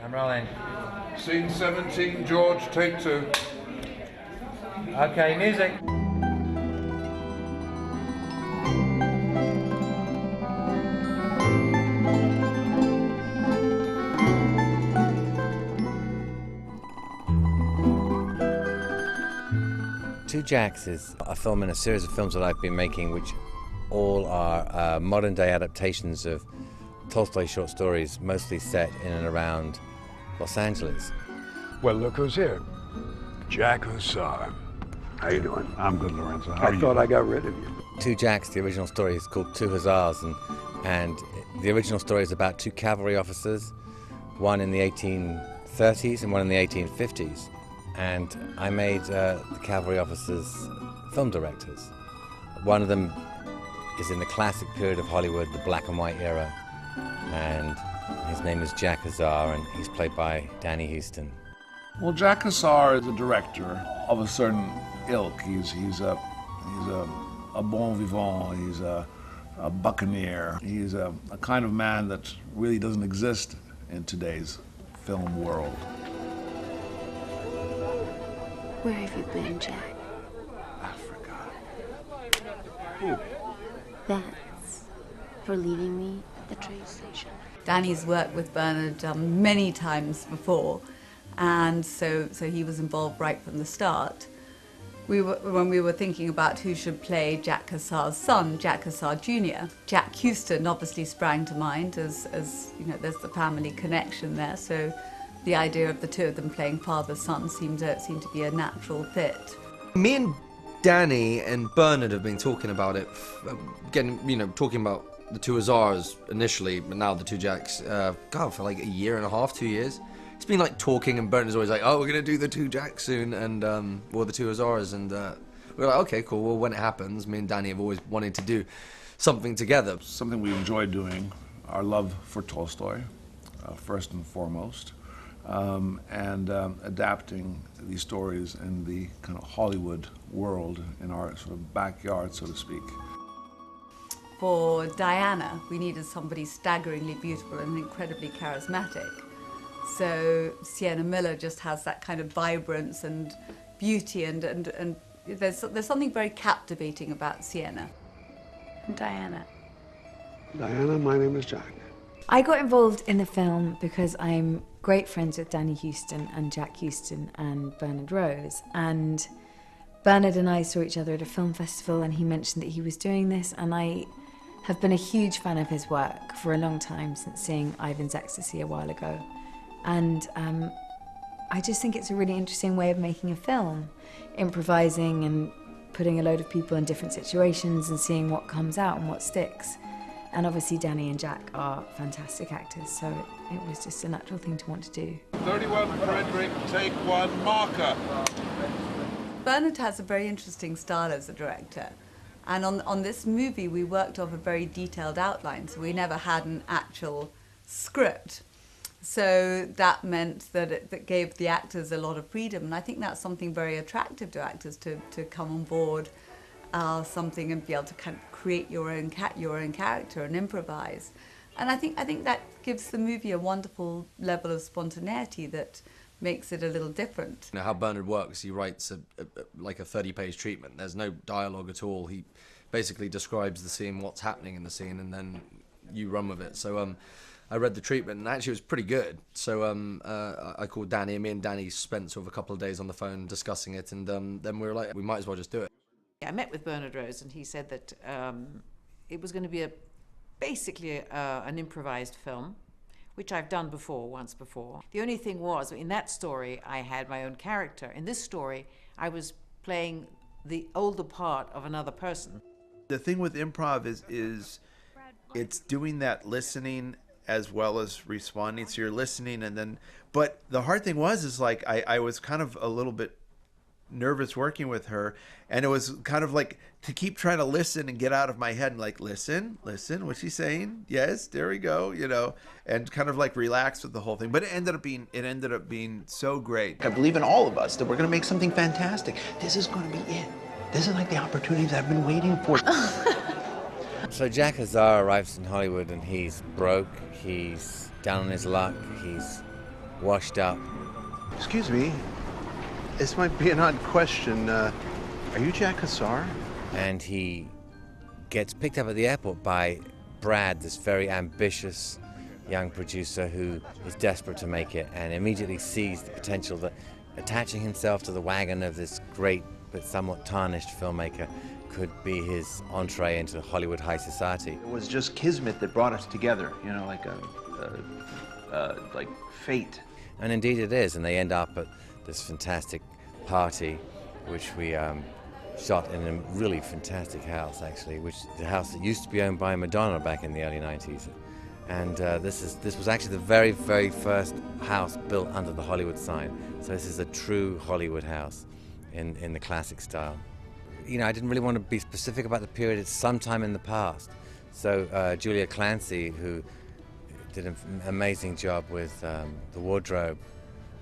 I'm rolling. Scene 17, George, take 2. Okay, music. Two Jacks is a film in a series of films that I've been making, which all are modern-day adaptations of Tolstoy short stories, mostly set in and around Los Angeles. Well, look who's here. Jack Hussar. How you doing? I'm good, Lorenzo. How are you? I thought I got rid of you. Two Jacks, the original story, is called Two Hussars, and the original story is about two cavalry officers, one in the 1830s and one in the 1850s. And I made the cavalry officers film directors. One of them is in the classic period of Hollywood, the black and white era, and his name is Jack Hussar, and he's played by Danny Huston. Well, Jack Hussar is a director of a certain ilk. He's a bon vivant. He's a buccaneer. He's a kind of man that really doesn't exist in today's film world. Where have you been, Jack? Africa. Ooh. That's for leaving me at the train station. Danny's worked with Bernard many times before, and so he was involved right from the start. When we were thinking about who should play Jack Hussar's son, Jack Hussar Jr., Jack Huston obviously sprang to mind, as you know, there's the family connection there. So the idea of the two of them playing father-son seemed to be a natural fit. Me and Danny and Bernard have been talking about it, talking about the two Hussars initially, but now the two Jacks, for like a year and a half, 2 years. It's been like talking, and Bernard's always like, oh, we're going to do the two Jacks soon, and, the two Hussars, and we're like, okay, cool, well, when it happens, me and Danny have always wanted to do something together. Something we enjoy doing, our love for Tolstoy, first and foremost. And adapting these stories in the kind of Hollywood world in our sort of backyard, so to speak. For Diana, we needed somebody staggeringly beautiful and incredibly charismatic. So Sienna Miller just has that kind of vibrance and beauty, and there's something very captivating about Sienna. And Diana. Diana, my name is Jack. I got involved in the film because I'm great friends with Danny Huston and Jack Huston and Bernard Rose, and Bernard and I saw each other at a film festival, and he mentioned that he was doing this, and I have been a huge fan of his work for a long time, since seeing Ivan's Ecstasy a while ago. And I just think it's a really interesting way of making a film, improvising and putting a load of people in different situations and seeing what comes out and what sticks. And obviously Danny and Jack are fantastic actors, so it was just a natural thing to want to do. 31 Frederick, take 1, marker. Bernard has a very interesting style as a director. And on this movie, we worked off a very detailed outline, so we never had an actual script. So that meant that that gave the actors a lot of freedom, and I think that's something very attractive to actors, to come on board something and be able to kind of create your own character and improvise. And I think that gives the movie a wonderful level of spontaneity that makes it a little different. You know, how Bernard works, he writes like a 30-page treatment. There's no dialogue at all. He basically describes the scene, what's happening in the scene, and then you run with it. So I read the treatment, and actually it was pretty good. So I called Danny, and me and Danny spent sort of a couple of days on the phone discussing it, and then we were like, we might as well just do it. I met with Bernard Rose, and he said that it was going to be basically an improvised film, which I've done once before. The only thing was, in that story, I had my own character. In this story, I was playing the older part of another person. The thing with improv is it's doing that listening as well as responding. So you're listening, and then, but the hard thing is like I was kind of a little bit nervous working with her, and it was kind of like to keep trying to listen and get out of my head and like listen what's she saying, yes, there we go, you know, and kind of like relax with the whole thing. But it ended up being so great. I believe in all of us that we're going to make something fantastic. This is going to be it. This is like the opportunities I've been waiting for. So Jack Hussar arrives in Hollywood, and he's broke, he's down on his luck, he's washed up. Excuse me. This might be an odd question. Are you Jack Hussar? And he gets picked up at the airport by Brad, this very ambitious young producer who is desperate to make it and immediately sees the potential that attaching himself to the wagon of this great but somewhat tarnished filmmaker could be his entree into Hollywood high society. It was just kismet that brought us together, you know, like like fate. And indeed it is, and they end up at this fantastic party, which we shot in a really fantastic house, actually, which the house that used to be owned by Madonna back in the early 90s. And this was actually the very, very first house built under the Hollywood sign. So this is a true Hollywood house in the classic style. You know, I didn't really want to be specific about the period. It's sometime in the past. So Julia Clancy, who did an amazing job with the wardrobe,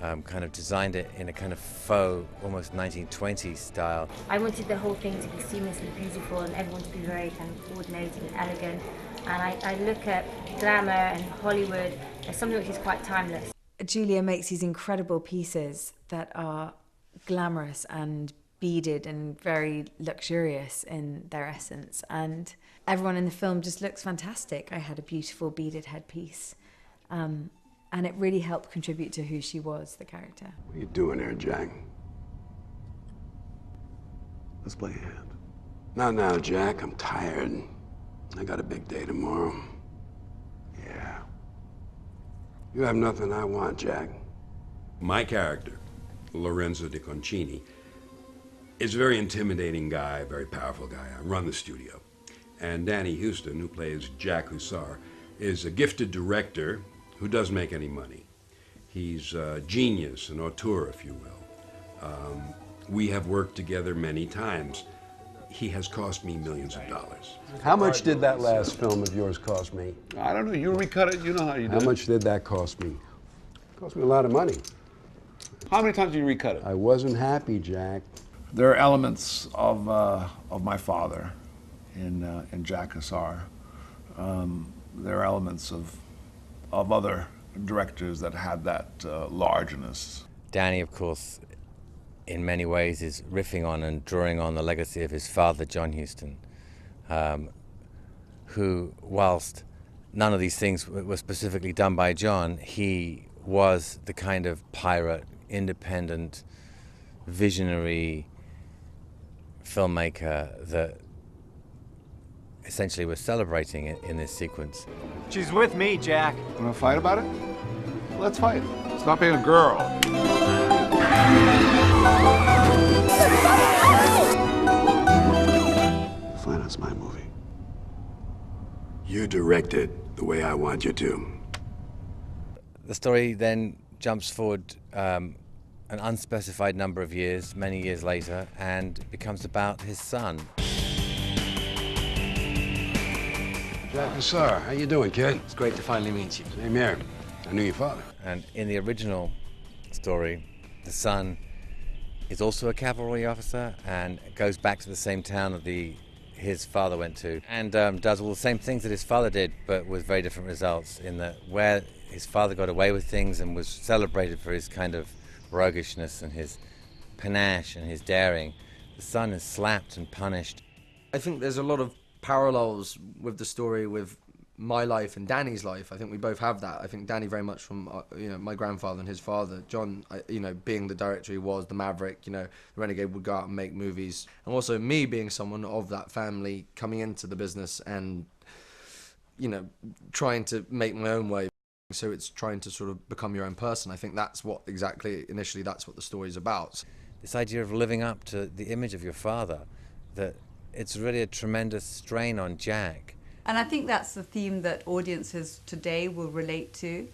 kind of designed it in a kind of faux, almost 1920s style. I wanted the whole thing to be seamless and beautiful and everyone to be very kind of coordinated and elegant. And I look at glamour and Hollywood as something which is quite timeless. Julia makes these incredible pieces that are glamorous and beaded and very luxurious in their essence. And everyone in the film just looks fantastic. I had a beautiful beaded headpiece. And it really helped contribute to who she was, the character. What are you doing there, Jack? Let's play a hand. Not now, Jack. I'm tired. I got a big day tomorrow. Yeah. You have nothing I want, Jack. My character, Lorenzo de Concini, is a very intimidating guy, very powerful guy. I run the studio. And Danny Huston, who plays Jack Hussar, is a gifted director who doesn't make any money. He's a genius, an auteur, if you will. We have worked together many times. He has cost me millions of dollars. How much did that last film of yours cost me? I don't know. You recut it. You know how you do How it. much did that cost me? It cost me a lot of money. How many times did you recut it? I wasn't happy, Jack. There are elements of my father in Jack Hussar. There are elements of other directors that had that largeness. Danny, of course, in many ways is riffing on and drawing on the legacy of his father, John Huston, who, whilst none of these things were specifically done by John, he was the kind of pirate, independent, visionary filmmaker that essentially we're celebrating in this sequence. She's with me, Jack. Want to fight about it? Let's fight. Stop being a girl. Fine, that's my movie. You direct it the way I want you to. The story then jumps forward an unspecified number of years, many years later, and becomes about his son. Jack Hussar, how you doing, kid? It's great to finally meet you. Same here. I knew your father. And in the original story, the son is also a cavalry officer and goes back to the same town that his father went to, and does all the same things that his father did, but with very different results, in that where his father got away with things and was celebrated for his kind of roguishness and his panache and his daring, the son is slapped and punished. I think there's a lot of parallels with the story with my life and Danny's life. I think we both have that. I think Danny very much from my grandfather and his father. John, being the director he was, the maverick, the renegade, would go out and make movies. And also me being someone of that family, coming into the business and trying to make my own way. So it's trying to sort of become your own person. I think that's what initially that's what the story's about. This idea of living up to the image of your father, that it's really a tremendous strain on Jack. And I think that's the theme that audiences today will relate to,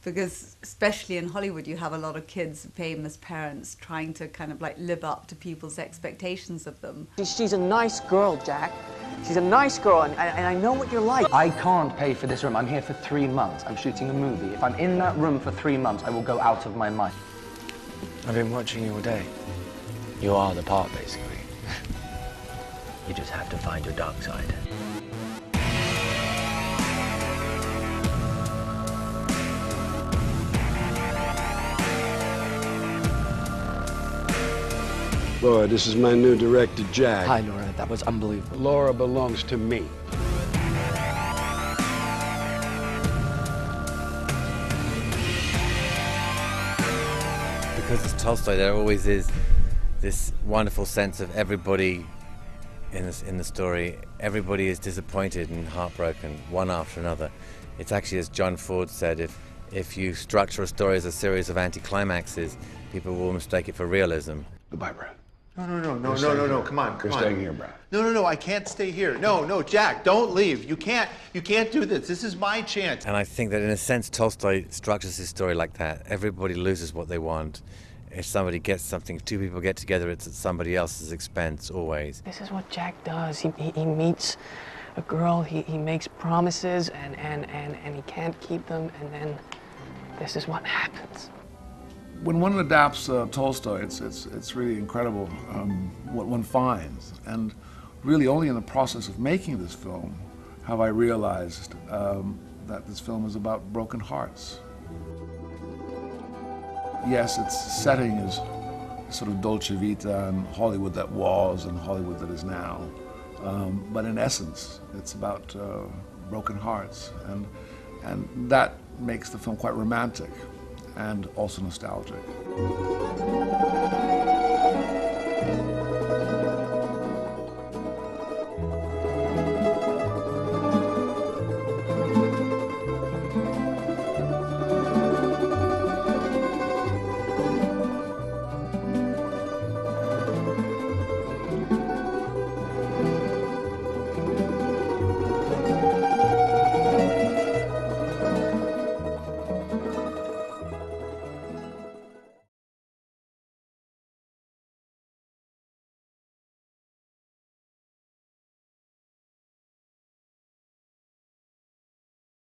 because especially in Hollywood, you have a lot of kids, famous parents, trying to kind of like live up to people's expectations of them. She's a nice girl, Jack. She's a nice girl, and I know what you're like. I can't pay for this room. I'm here for 3 months. I'm shooting a movie. If I'm in that room for 3 months, I will go out of my mind. I've been watching you all day. You are the part, basically. You just have to find your dark side. Laura, this is my new director, Jack. Hi, Laura. That was unbelievable. Laura belongs to me. Because it's Tolstoy, there always is this wonderful sense of everybody in the story. Everybody is disappointed and heartbroken, one after another. It's actually, as John Ford said, if you structure a story as a series of anticlimaxes, people will mistake it for realism. Goodbye, Brad. No, come on. You're staying here, Brad. No, I can't stay here. No, Jack, don't leave. You can't do this. This is my chance. And I think that in a sense, Tolstoy structures his story like that. Everybody loses what they want. If somebody gets something, if two people get together, it's at somebody else's expense, always. This is what Jack does. He meets a girl, he makes promises, and he can't keep them, and then this is what happens. When one adapts Tolstoy, it's really incredible what one finds. And really only in the process of making this film have I realized that this film is about broken hearts. Yes, its setting is sort of Dolce Vita and Hollywood that was and Hollywood that is now. But in essence, it's about broken hearts. And that makes the film quite romantic and also nostalgic.